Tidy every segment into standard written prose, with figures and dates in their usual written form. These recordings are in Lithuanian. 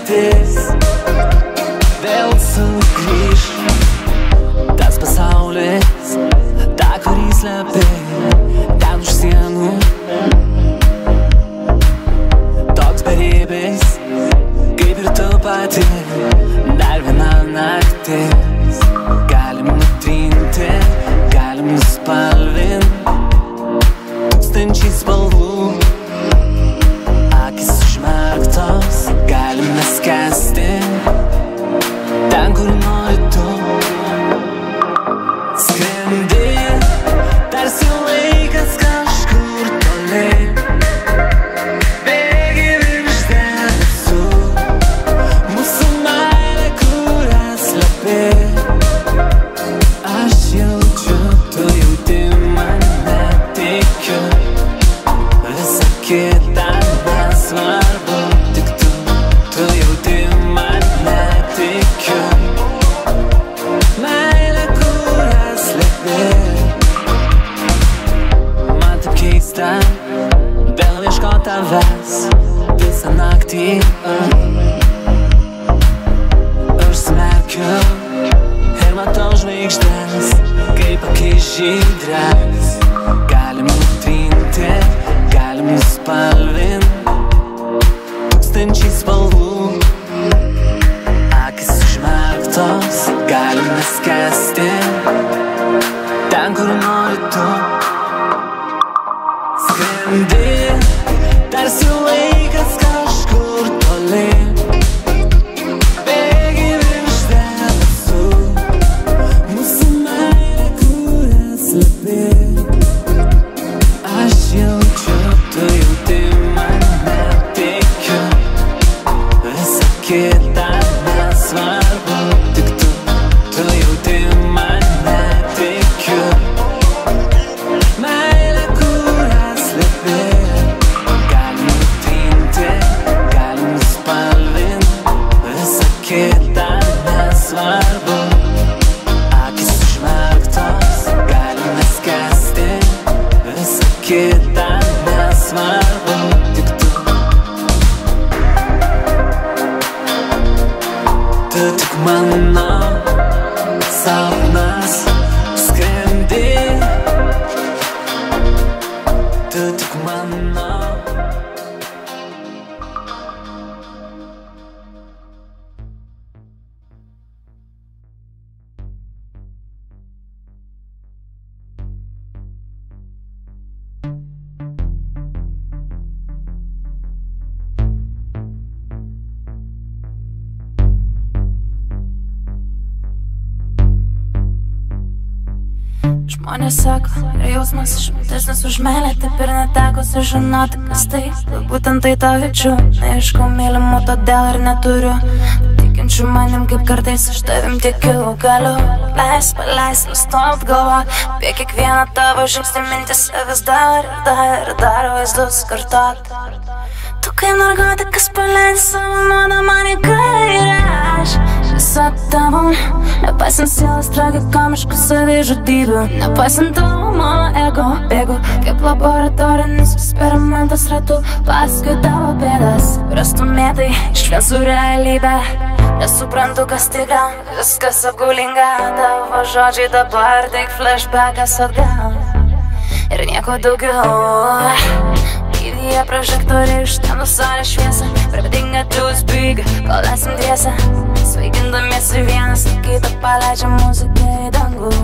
viltis vėl sugrįš. Tas pasaulis, tą kurį slepi ten už sienų, toks beribis kaip ir tu pati. Dar viena naktis, galim nutrinti, galim nuspalvinti tūkstančiai spalvų. Akis užmerktos, galim neskęsti ten, kur nori tu. Skrendi, tarsi laikas kažkur toli, bėgi virš debesų, mūsų meilė, kurią slepi. Aš jaučiu, tu jauti mane, tikiu, visa kita nesvarbu, tik tu jauti mane, tikiu, meilė, kurią slepi. Man taip keista vėl ieškot tavęs visą naktį. Užsimerkiu ir matau žvaigždės kaip akis žydres. Galim nutrinti, galim nuspalvinti tūkstančiai spalvų. Akis užmerktos, galim neskęsti ten, kur nori tu. Skrendi, tarsi laikas kažkur toli, bėgi virš debesų, mūsų meilė, kurią slepi. Aš jaučiu, tu jauti mane, tikiu, visa kita nesvarbu, tik tu jauti mane, tikiu, meilė, kurią slepi. Galim nutrinti, galim nuspalvinti, visa kita nesvarbu. Akis užmerktos, galim neskęsti, visa kita nesvarbu, tik tu. Tu tik mano sapnas. Skrendi, tu tik mano. Žmonės sako, ir jausmas šimtesnis už meilę, taip ir neteko sužinoti, kas tai. Būtent tai tau jaučiu, neieškau mylimų, todėl ir neturiu tikinčių manim, kaip kartais aš tavim tikiu. Galiu paleist, nustot galvot apie kiekvieną tavo žingsnį, mintise vis dar ir dar vaizdus kartot. Tu kaip narkotikas paleidi savo nuodą man į kairę. Aš visą tavo, nepaisant sielos tragikomiškų savižudybių, nepaisant tavo mano ego, bėgu kaip laboratorinis eksperimentas ratu, paskui tavo bėdas, rastumėtai išvien su realybė. Nesuprantu, kas tikra, viskas apgaulinga, tavo žodžiai dabar tik flashbackas atgal ir nieko daugiau. Įvyja prožektoriai užtemdo salės šviesą, prabdinga tūsbygą, kol esam dviese, svaigindamiesi vienas kitą paleidžia muziką į dangų.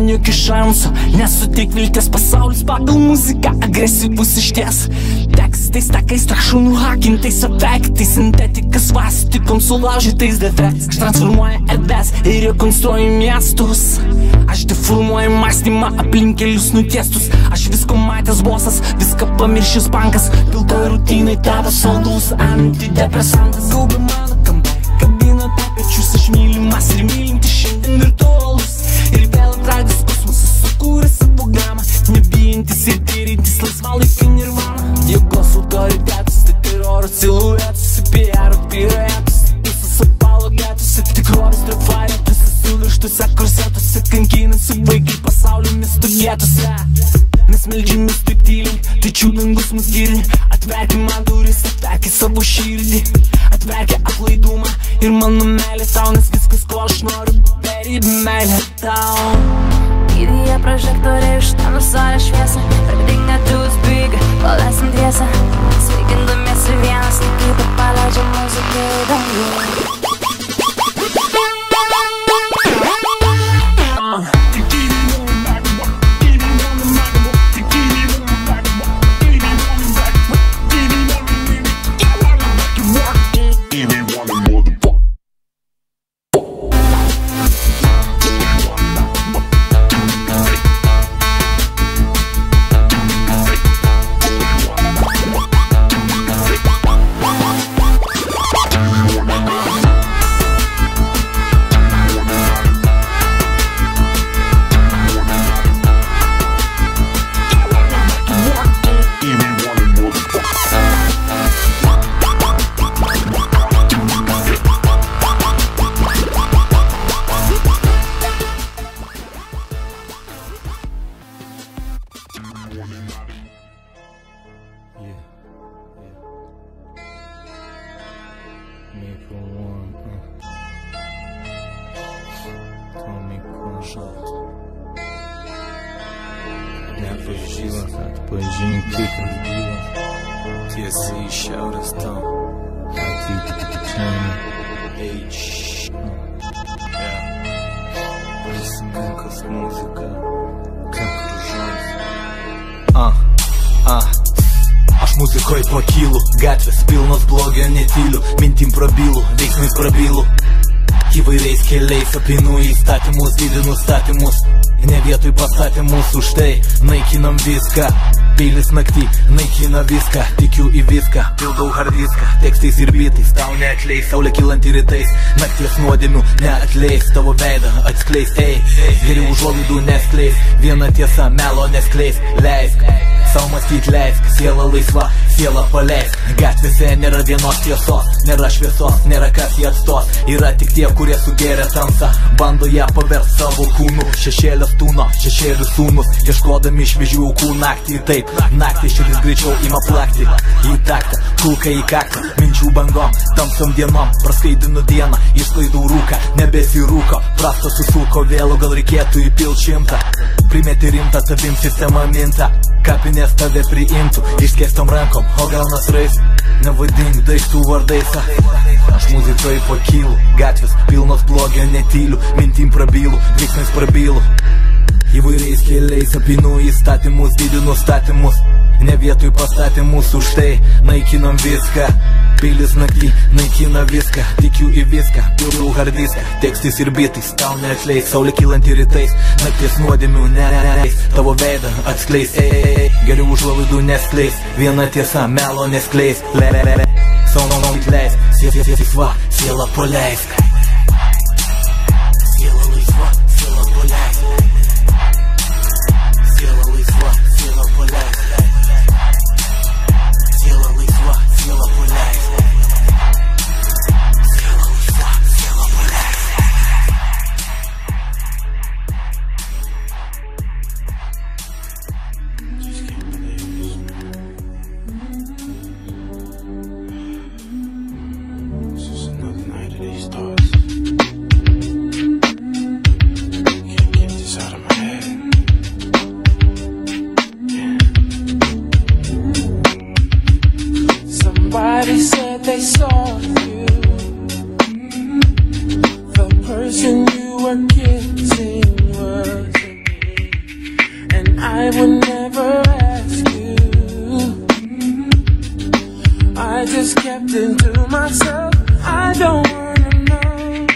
man jokių šansų. Nesuteik vilties, pasaulis pagal muziką agresyvus išties. Tekstais, takais, trašūnų hakintais, efektais, sintetikas vastikom sulaužytais defektais. Aš transformuoju erdves ir rekonstruoju miestus. Aš deformuoju mąstymą aplink kelius nutiestus. Aš visko matęs bosas, viską pamiršęs pankas. Pilkoj rutinai tavo saldus antidepresantas. Gaubia mano kambarį, kabina tau pečius. Aš mylimas ir mylinti šiandien virtualus. Ir vėl atradęs kosmosas, sukūręs programą. Nebijantis ir tyrintis laisvalaikio nirvana. Jėgos autoritetus, tai teroro siluetus, PR piruetus, visus apologetus, tikrovės trafaretus, suvirštuose korsetuose, kankinasi vaikai pasaulio mistų vietuose. Mes meldžiamės taip tyliai, tačiau dangus mus giri. Atverki man duris, atverki savo širdį, atverki atlaidumą ir mano meilė tau, nes viskas, ko aš noriu, beribė meilė tau. Įdėję prožektoriai iš ten nusalę šviesą, pradėk netus bėga, kol esam dviese. Sveikindamiesi vienas, kaip paleidžia muziką į dangų. Nepažylas, atpažink tikras gyvas. Tiesiai iš šiaurės tau ateiti čia. Prisimink, kas muzika, kaip žodis. Aš muzikoj pakylu, gatvės pilnos blogio netyliu. Mintim prabylu, veiksmais prabylu. Įvairiais keliais apinu įstatymus, didinu statymus. Ne vietoj pastatymus, už tai naikinam viską. Peilis naktį naikina viską, tikiu į viską. Pildau hardiską, tekstais ir bitais. Tau neatleis, saulė kylanti rytais. Nakties nuodėmių neatleis, tavo veidą atskleis. Geriau užuolaidų neskleis, viena tiesa, melo neskleis. Leisk sau mąstyt, leisk, siela laisva, siela paleisk. Gatvėse nėra vienos tiesos, nėra šviesos, nėra kas jį atstos. Yra tik tie, kurie sugėrė tamsą, bando ją paverst savo kūnu. Šešėlės tūno, šešėlių sūnus, ieškodami šviežių aukų naktį. Taip, naktį širdis greičiau ima plakti. Į taktą, kulka į kaktą, minčių bangom, tamsiom dienom. Praskaidinu dieną, išsklaidau rūką, nebesirūko. Prastas susuko, vėlu gal reikėtų įpilt 100. Primeti rimtą, tavim sistema minta. Kapinės tave priimtų, išskėstom rankom, o gal nasrais. Nevadink daiktų vardais. Aš muzikoj pakylu, gatvės pilnos blogio netyliu. Mintim prabylu, veiksmais prabylu. Įvairiais keliais apinu įstatymus, didinu statymus. Ne vietoj pastatymus, už tai naikinam viską. Peilis naktį naikina viską, tikiu į viską. Pildau hardiską, tekstais ir bitais. Tau neatleis, saulė kylanti rytais. Nakties nuodėmių nereis, tavo veidą atskleis. Geriau užuolaidų neskleis, viena tiesa, melo neskleis. Sau naujit leisk, laisva, siela paleisk. Siela laisva, siela paleisk. Siela laisva, siela paleisk. Siela laisva, siela paleisk. Siela laisva, siela paleisk. Just can't believe this. This is another night of these thoughts. Can't get this out of my head. Somebody said they saw you, the person you were kissing wasn't me. kept it to myself. I don't wanna know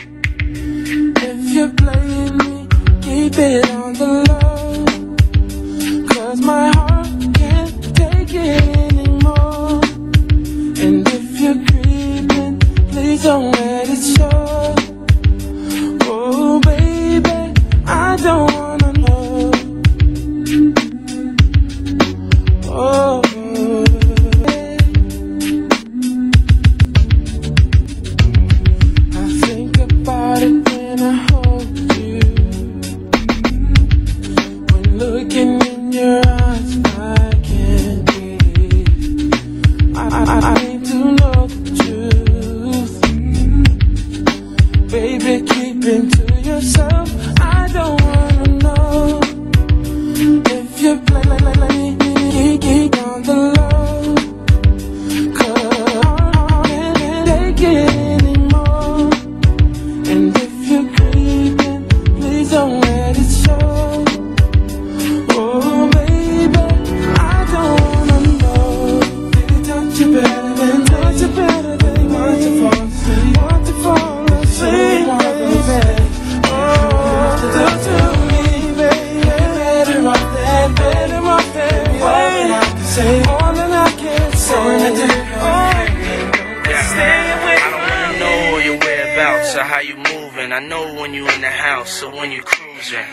if you're playing me. Keep it on the low, 'cause my heart can't take it anymore. And if you're creeping, please don't let it show. Oh baby, I don't wanna know. Oh, I think about it when I hold you. When looking in your eyes, I can't breathe. I need to know the truth. Baby, keep it to yourself. I don't wanna know if you're playing on the low, 'cause I can't take it anymore. And if you're creeping, please don't let it show. Oh baby, I don't wanna know. Did it touch you better than touch you better than want to fall asleep? Want to fall asleep, baby. Oh, do to me, baby. Better off that, better off that way. Say all that I can say. Stay away. I don't wanna know your whereabouts or how you moving. I know when you in the house or when you cruising.